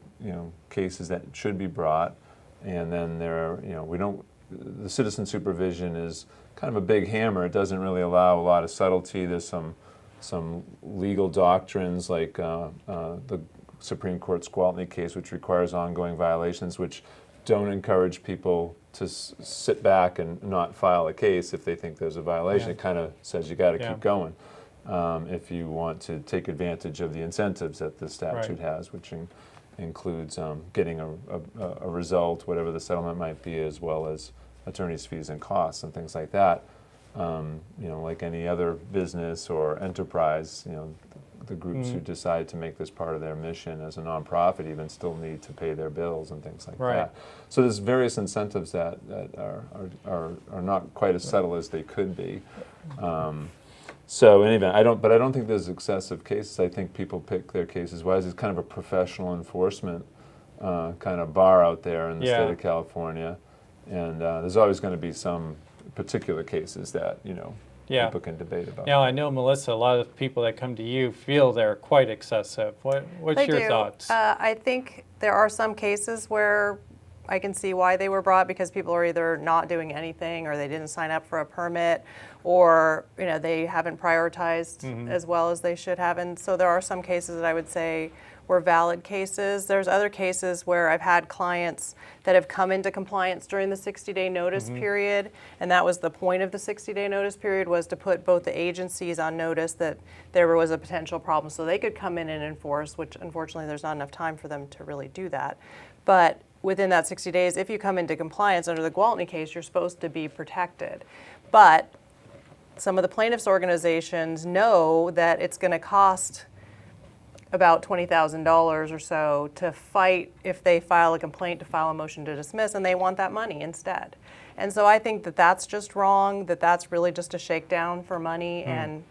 cases that should be brought, and then the citizen supervision is kind of a big hammer. It doesn't really allow a lot of subtlety. There's some legal doctrines like the Supreme Court's Gwaltney case, which requires ongoing violations, which don't encourage people to sit back and not file a case if they think there's a violation. It kind of says you got to keep going if you want to take advantage of the incentives that the statute has, which includes getting a result, whatever the settlement might be, as well as attorney's fees and costs and things like that. Like any other business or enterprise, the groups who decide to make this part of their mission as a nonprofit even still need to pay their bills and things like that. So there's various incentives that are not quite as subtle as they could be. So in any event, I don't think there's excessive cases. I think people pick their cases wisely. It's kind of a professional enforcement kind of bar out there in the state of California, and there's always going to be some particular cases that people can debate about. Now, I know, Melissa, a lot of people that come to you feel they're quite excessive. What's your thoughts? I think there are some cases where I can see why they were brought, because people are either not doing anything, or they didn't sign up for a permit, or they haven't prioritized as well as they should have. And so there are some cases that I would say were valid cases. There's other cases where I've had clients that have come into compliance during the 60-day notice period, and that was the point of the 60-day notice period, was to put both the agencies on notice that there was a potential problem so they could come in and enforce, which unfortunately there's not enough time for them to really do that. But within that 60 days, if you come into compliance under the Gwaltney case, you're supposed to be protected. But some of the plaintiffs' organizations know that it's going to cost about $20,000 or so to fight if they file a complaint, to file a motion to dismiss, and they want that money instead. And so I think that that's just wrong, that that's really just a shakedown for money, and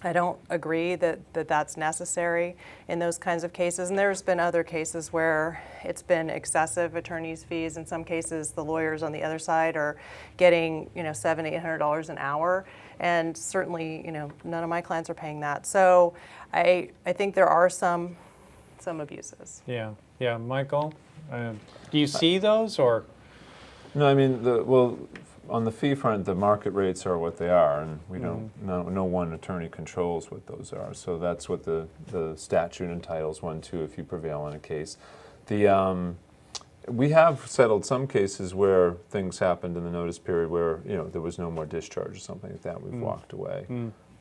I don't agree that that's necessary in those kinds of cases. And there's been other cases where it's been excessive attorney's fees. In some cases, the lawyers on the other side are getting $700, $800 an hour, and certainly none of my clients are paying that. So I think there are some abuses. Yeah, Michael, do you see those, or? No, I mean, on the fee front, the market rates are what they are, and we don't. No one attorney controls what those are. So that's what the statute entitles one to if you prevail in a case. We have settled some cases where things happened in the notice period where there was no more discharge or something like that. We've walked away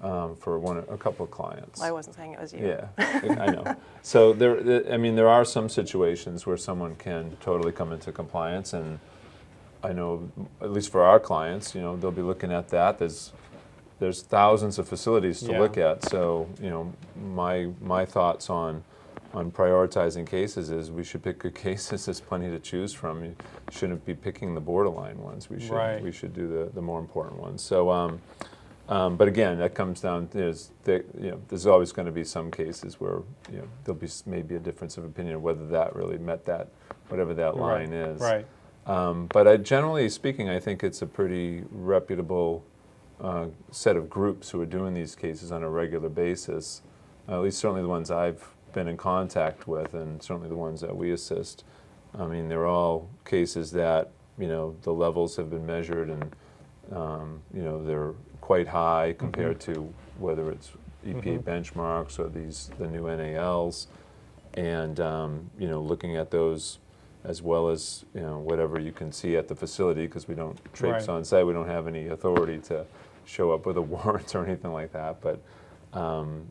for a couple of clients. I wasn't saying it was you. Yeah, I know. So there are some situations where someone can totally come into compliance, and I know, at least for our clients, they'll be looking at that. There's thousands of facilities to look at. So, my thoughts on prioritizing cases is we should pick good cases. There's plenty to choose from. You shouldn't be picking the borderline ones. We should do the more important ones. So, but again, that comes down to there's always going to be some cases where there'll be maybe a difference of opinion of whether that really met that, whatever that line is. Right. But generally speaking, I think it's a pretty reputable set of groups who are doing these cases on a regular basis, at least certainly the ones I've been in contact with, and certainly the ones that we assist. I mean, they're all cases that, the levels have been measured, and, they're quite high compared to whether it's EPA benchmarks or the new NALs, and, looking at those as well as whatever you can see at the facility, because we don't traipse on site. We don't have any authority to show up with a warrant or anything like that. But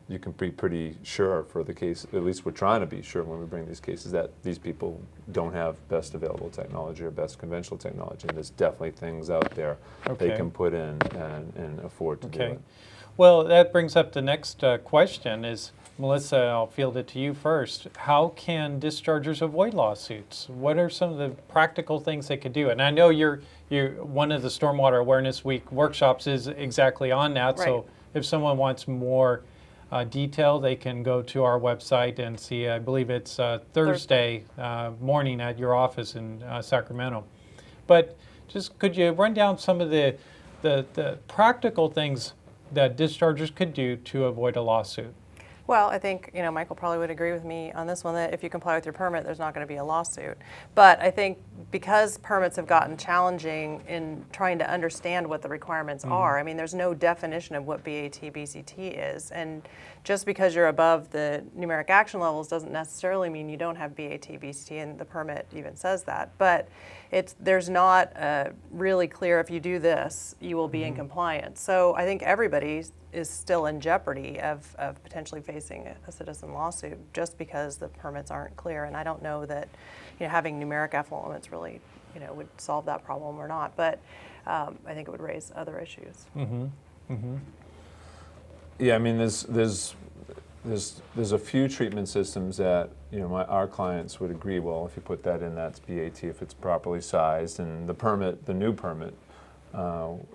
you can be pretty sure for the case, at least we're trying to be sure when we bring these cases, that these people don't have best available technology or best conventional technology. And there's definitely things out there they can put in and afford to do it. Well, that brings up the next question is, Melissa, I'll field it to you first. How can dischargers avoid lawsuits? What are some of the practical things they could do? And I know you're one of the Stormwater Awareness Week workshops is exactly on that. Right. So if someone wants more detail, they can go to our website and see. I believe it's Thursday morning at your office in Sacramento. But just could you run down some of the practical things that dischargers could do to avoid a lawsuit? Well, I think, Michael probably would agree with me on this one, that if you comply with your permit, there's not going to be a lawsuit. But I think because permits have gotten challenging in trying to understand what the requirements are, I mean, there's no definition of what BAT, BCT is. And just because you're above the numeric action levels doesn't necessarily mean you don't have BAT, BCT, and the permit even says that. But there's not really clear, if you do this, you will be in compliance. So I think everybody is still in jeopardy of potentially facing a citizen lawsuit just because the permits aren't clear. And I don't know that having numeric effluent limits really would solve that problem or not. But I think it would raise other issues. Yeah, I mean, there's a few treatment systems that our clients would agree. Well, if you put that in, that's BAT if it's properly sized, and the new permit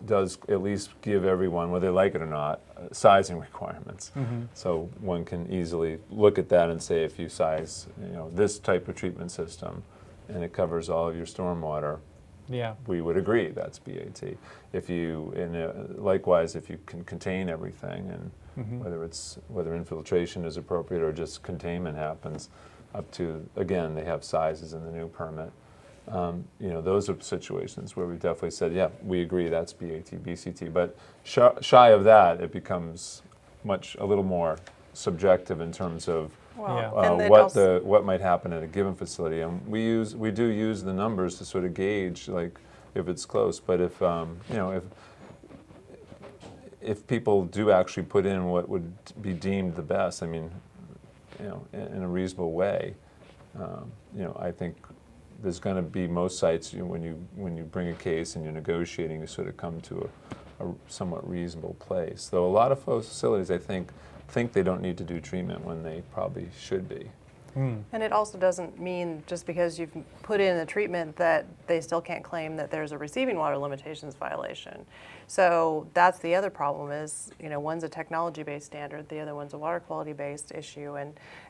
does at least give everyone, whether they like it or not, sizing requirements. So one can easily look at that and say, if you size this type of treatment system and it covers all of your stormwater, we would agree that's BAT. If you, likewise, if you can contain everything, and whether infiltration is appropriate or just containment happens, up to, again, they have sizes in the new permit. those are situations where we definitely said, yeah, we agree that's BAT, BCT. But shy of that, it becomes a little more subjective in terms of what might happen at a given facility. And we do use the numbers to sort of gauge like if it's close. But if people do actually put in what would be deemed the best, I mean, in a reasonable way, I think there's going to be most sites, when you bring a case and you're negotiating, you sort of come to a somewhat reasonable place. Though a lot of facilities, I think they don't need to do treatment when they probably should be. And it also doesn't mean just because you've put in the treatment that they still can't claim that there's a receiving water limitations violation. So that's the other problem is, one's a technology-based standard, the other one's a water quality-based issue.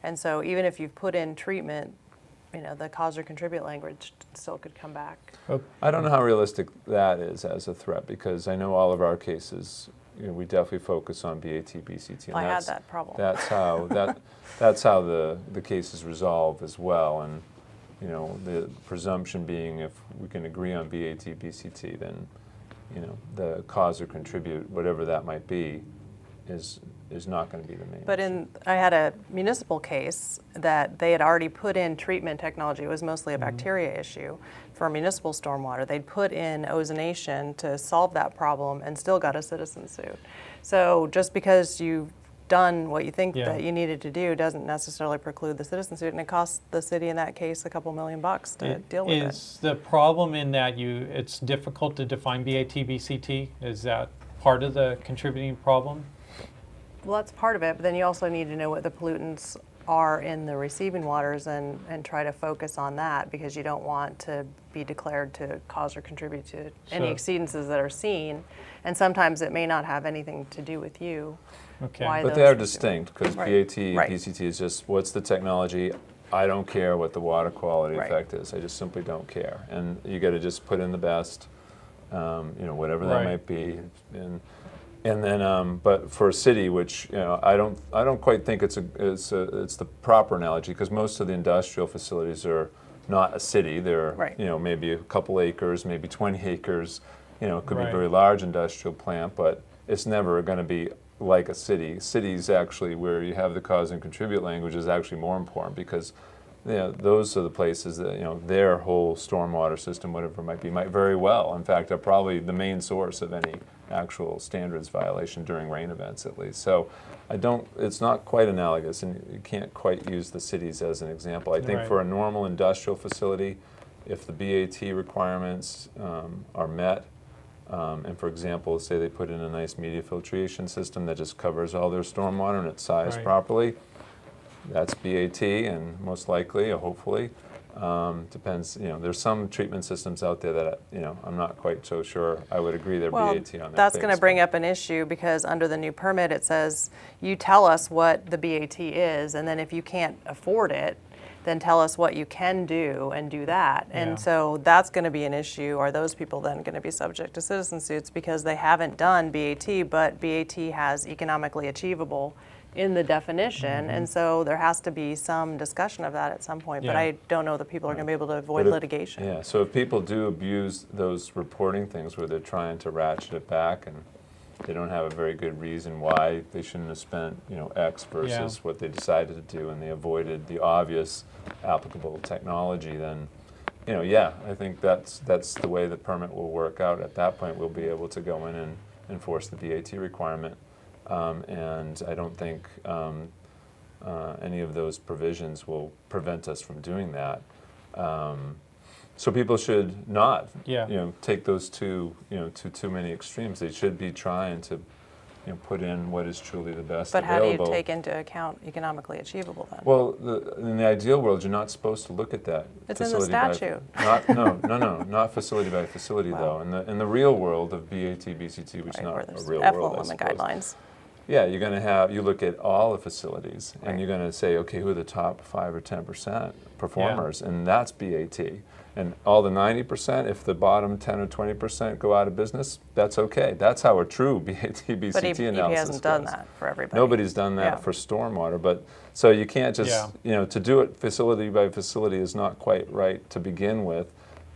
And so even if you've put in treatment, the cause or contribute language still could come back. I don't know how realistic that is as a threat, because I know all of our cases, we definitely focus on BAT, BCT. And I had that problem. That's how the cases resolve as well. And the presumption being if we can agree on BAT, BCT, then the cause or contribute, whatever that might be, is not going to be the main But issue. I had a municipal case that they had already put in treatment technology. It was mostly a bacteria issue for municipal stormwater. They'd put in ozonation to solve that problem and still got a citizen suit. So just because you've done what you think that you needed to do doesn't necessarily preclude the citizen suit, and it cost the city in that case a couple $1 million to deal with it. Is the problem in that it's difficult to define BAT, BCT? Is that part of the contributing problem? Well, that's part of it, but then you also need to know what the pollutants are in the receiving waters and try to focus on that, because you don't want to be declared to cause or contribute to any exceedances that are seen. And sometimes it may not have anything to do with you. Okay. But they are distinct, because Right. BAT, Right. BCT is just what's the technology. I don't care what the water quality Right. effect is. I just simply don't care. And you got to just put in the best, whatever that Right. might be. And then, but for a city, which I don't quite think it's the proper analogy, because most of the industrial facilities are not a city. They're Right. maybe a couple acres, maybe 20 acres. It could be a Right. very large industrial plant, but it's never going to be like a city. Cities actually, where you have the cause and contribute language, is actually more important, because those are the places that their whole stormwater system, whatever it might be, might very well, in fact, are probably the main source of any actual standards violation during rain events, at least. So it's not quite analogous, and you can't quite use the cities as an example. I think Right. for a normal industrial facility, if the BAT requirements are met, and for example, say they put in a nice media filtration system that just covers all their stormwater and it's sized Right. properly, that's BAT, and most likely, or hopefully, depends. There's some treatment systems out there that I'm not quite so sure I would agree they're Well, BAT on their that's face, going to bring up an issue, because under the new permit it says you tell us what the BAT is, and then if you can't afford it, then tell us what you can do and do that. Yeah. And so that's going to be an issue. Are those people then going to be subject to citizen suits because they haven't done BAT, but BAT has economically achievable in the definition, and so there has to be some discussion of that at some point. But Yeah. I don't know that people are going to be able to avoid But if- litigation. Yeah, so if people do abuse those reporting things where they're trying to ratchet it back and they don't have a very good reason why they shouldn't have spent, X versus what they decided to do, and they avoided the obvious applicable technology, then, I think that's the way the permit will work out. At that point, we'll be able to go in and enforce the BAT requirement. And I don't think any of those provisions will prevent us from doing that. So people should not, take those to too many extremes. They should be trying to, put in what is truly the best But how do available. you take into account economically achievable then? Well, in the ideal world, you're not supposed to look at that. It's in the facility by- statute. not facility by facility Wow. though. In the real world of BAT, BCT, which is Right, not where a there's real world, I effluent suppose. guidelines. Yeah, you're going to you look at all the facilities, and Right. you're going to say, okay, who are the top 5 or 10% performers, and that's BAT. And all the 90%, if the bottom 10 or 20% go out of business, that's okay. That's how a true BAT, BCT But EP analysis hasn't done goes. that for everybody. Nobody's done that Yeah. for stormwater, but so you can't just, to do it facility by facility is not quite right to begin with.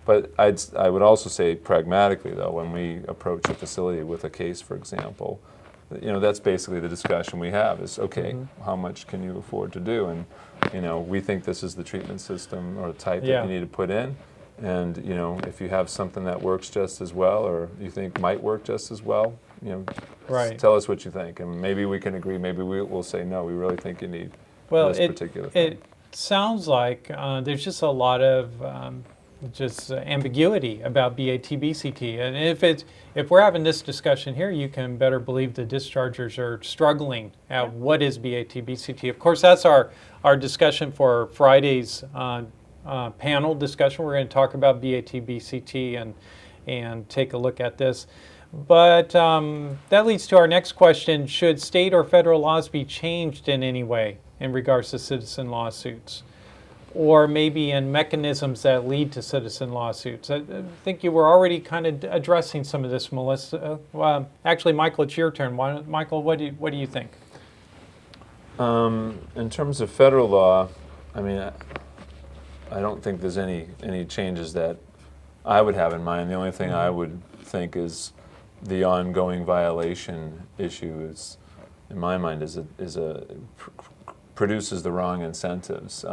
But I would also say pragmatically, though, when we approach a facility with a case, for example, that's basically the discussion we have is, okay, how much can you afford to do? And, we think this is the treatment system or type that you need to put in. And, if you have something that works just as well or you think might work just as well, Right. tell us what you think. And maybe we can agree, maybe we'll say, no, we really think you need this particular thing. It sounds like there's just a lot of ambiguity about BAT-BCT, and if we're having this discussion here, you can better believe the dischargers are struggling at what is BAT-BCT. Of course, that's our discussion for Friday's panel discussion. We're going to talk about BAT-BCT and take a look at this. But that leads to our next question: should state or federal laws be changed in any way in regards to citizen lawsuits, or maybe in mechanisms that lead to citizen lawsuits? I think you were already kind of addressing some of this, Melissa. Actually, Michael, it's your turn. Michael, what do you think? In terms of federal law, I mean, I don't think there's any changes that I would have in mind. The only thing I would think is the ongoing violation issue is, in my mind, produces the wrong incentives.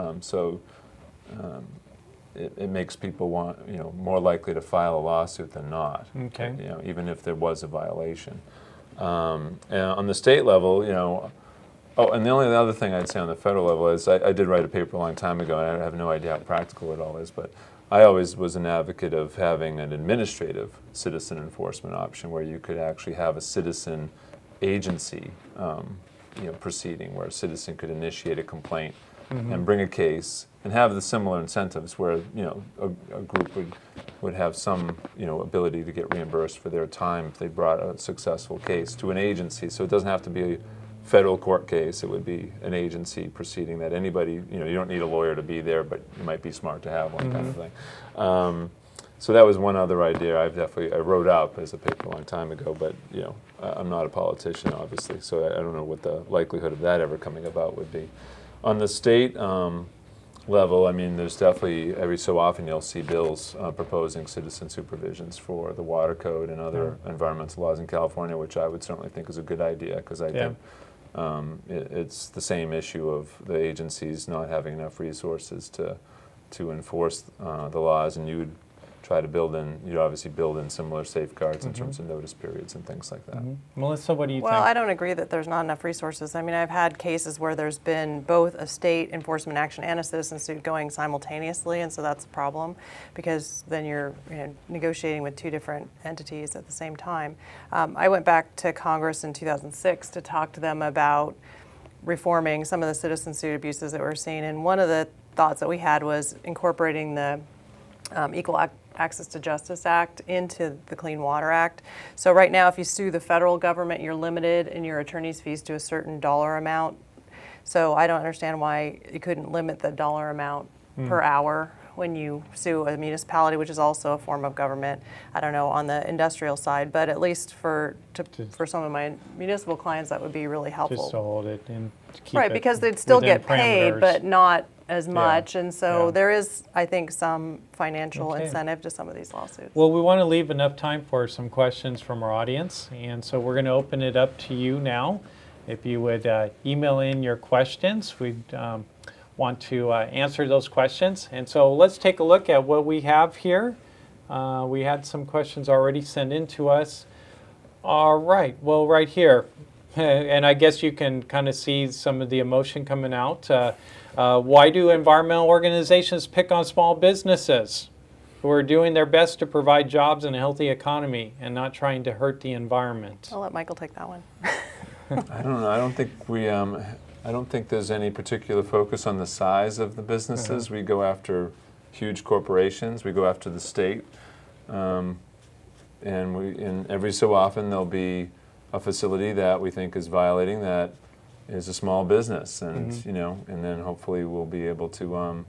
It makes people more likely to file a lawsuit than not. Okay. Even if there was a violation. And on the state level, and the only other thing I'd say on the federal level is I did write a paper a long time ago, and I have no idea how practical it all is, but I always was an advocate of having an administrative citizen enforcement option where you could actually have a citizen agency proceeding where a citizen could initiate a complaint and bring a case and have the similar incentives where a group would have some ability to get reimbursed for their time if they brought a successful case to an agency. So it doesn't have to be a federal court case. It would be an agency proceeding that anybody, you don't need a lawyer to be there, but it might be smart to have one kind of thing. So that was one other idea I wrote up as a paper a long time ago, but I'm not a politician, obviously, so I don't know what the likelihood of that ever coming about would be. On the state level, I mean, there's definitely, every so often you'll see bills proposing citizen supervisions for the water code and other environmental laws in California, which I would certainly think is a good idea, because I think it's the same issue of the agencies not having enough resources to enforce the laws, and you'd obviously build in similar safeguards in terms of notice periods and things like that. Melissa, what do you think? Well, I don't agree that there's not enough resources. I mean, I've had cases where there's been both a state enforcement action and a citizen suit going simultaneously, and so that's a problem because then you're negotiating with two different entities at the same time. I went back to Congress in 2006 to talk to them about reforming some of the citizen suit abuses that we're seeing, and one of the thoughts that we had was incorporating the Equal Access to Justice Act into the Clean Water Act. So right now, if you sue the federal government, you're limited in your attorney's fees to a certain dollar amount. So I don't understand why you couldn't limit the dollar amount per hour when you sue a municipality, which is also a form of government. I don't know on the industrial side, but at least for some of my municipal clients, that would be really helpful. Just to hold it and to keep right, it because they'd still within get paid, parameters. but not as much, and so Yeah. there is, I think, some financial Okay. incentive to some of these lawsuits. Well, we want to leave enough time for some questions from our audience, and so we're going to open it up to you now. If you would email in your questions, we'd want to answer those questions. And so let's take a look at what we have here. We had some questions already sent in to us. All right, well, right here, and I guess you can kind of see some of the emotion coming out. Why do environmental organizations pick on small businesses who are doing their best to provide jobs and a healthy economy and not trying to hurt the environment? I'll let Michael take that one. I don't know. I don't think there's any particular focus on the size of the businesses. We go after huge corporations. We go after the state, and every so often there'll be a facility that we think is violating that is a small business, and and then hopefully we'll be able to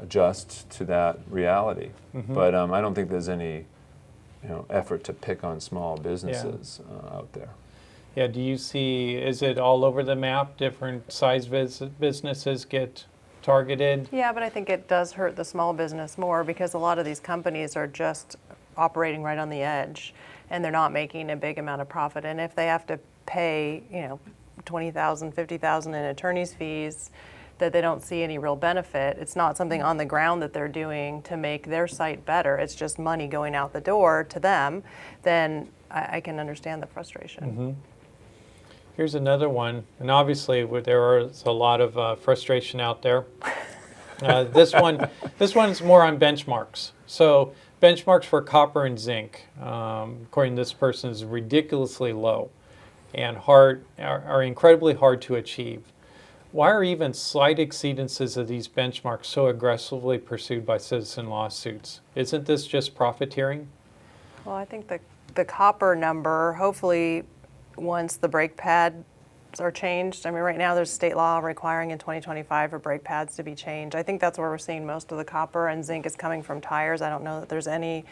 adjust to that reality. But I don't think there's any effort to pick on small businesses out there. Yeah, do you see, is it all over the map? Different size businesses get targeted. Yeah, but I think it does hurt the small business more because a lot of these companies are just operating right on the edge and they're not making a big amount of profit. And if they have to pay, $20,000, $50,000 in attorney's fees that they don't see any real benefit, it's not something on the ground that they're doing to make their site better. It's just money going out the door to them, then I can understand the frustration. Here's another one, and obviously there is a lot of frustration out there. This one's more on benchmarks. So benchmarks for copper and zinc, according to this person, is ridiculously low and are incredibly hard to achieve. Why are even slight exceedances of these benchmarks so aggressively pursued by citizen lawsuits? Isn't this just profiteering? Well, I think the copper number, hopefully once the brake pads are changed, I mean, right now there's state law requiring in 2025 for brake pads to be changed. I think that's where we're seeing most of the copper, and zinc is coming from tires. I don't know that there's any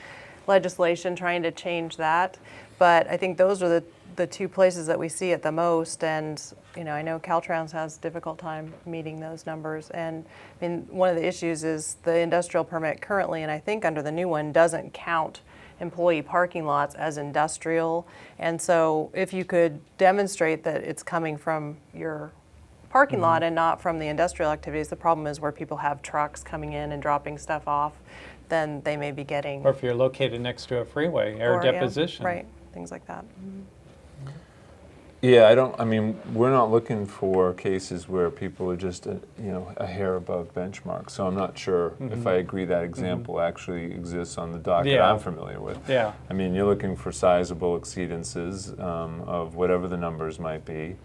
legislation trying to change that, but I think those are the two places that we see it the most. And I know Caltrans has a difficult time meeting those numbers. And I mean, one of the issues is the industrial permit currently, and I think under the new one, doesn't count employee parking lots as industrial. And so if you could demonstrate that it's coming from your parking lot and not from the industrial activities, the problem is where people have trucks coming in and dropping stuff off, then they may be getting... Or if you're located next to a freeway, air deposition. Yeah, right, things like that. Yeah, we're not looking for cases where people are just, a hair above benchmark. So I'm not sure if I agree that example actually exists on the docket I'm familiar with. Yeah. I mean, you're looking for sizable exceedances of whatever the numbers might be.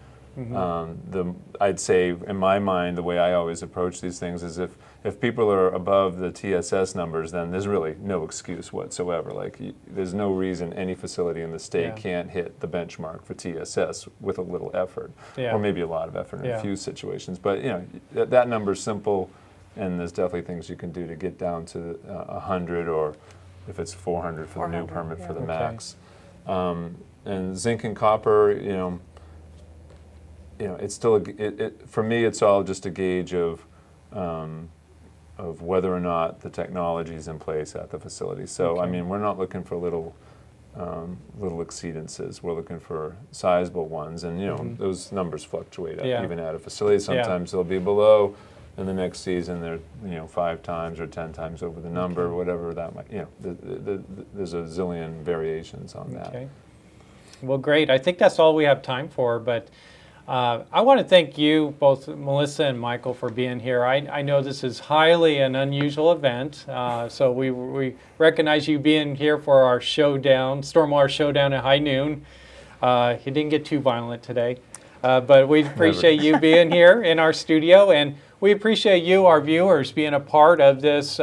I'd say, in my mind, the way I always approach these things is if people are above the TSS numbers, then there's really no excuse whatsoever. Like, there's no reason any facility in the state can't hit the benchmark for TSS with a little effort, or maybe a lot of effort in a few situations. But that number's simple, and there's definitely things you can do to get down to 100, or if it's 400 for the new permit for the max. And zinc and copper, it's still for me. It's all just a gauge of whether or not the technology is in place at the facility. So I mean, we're not looking for little exceedances. We're looking for sizable ones, and those numbers fluctuate even at a facility. Sometimes they'll be below, and the next season they're 5 times or 10 times over the number, whatever that might. There's a zillion variations on that. Okay. Well, great. I think that's all we have time for, but. I want to thank you, both Melissa and Michael, for being here. I know this is highly an unusual event, so we recognize you being here for our showdown, Stormwater Showdown at high noon. He didn't get too violent today, but we appreciate you being here in our studio, and we appreciate you, our viewers, being a part of this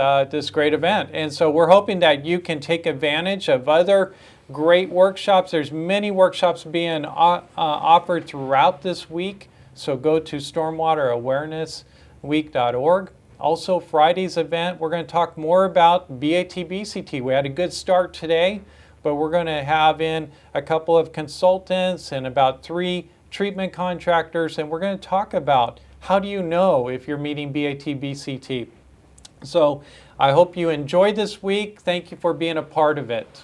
great event. And so we're hoping that you can take advantage of other great workshops. There's many workshops being offered throughout this week. So go to stormwaterawarenessweek.org. Also, Friday's event, we're going to talk more about BAT-BCT. We had a good start today, but we're going to have in a couple of consultants and about 3 treatment contractors, and we're going to talk about how do you know if you're meeting BAT-BCT. So I hope you enjoyed this week. Thank you for being a part of it.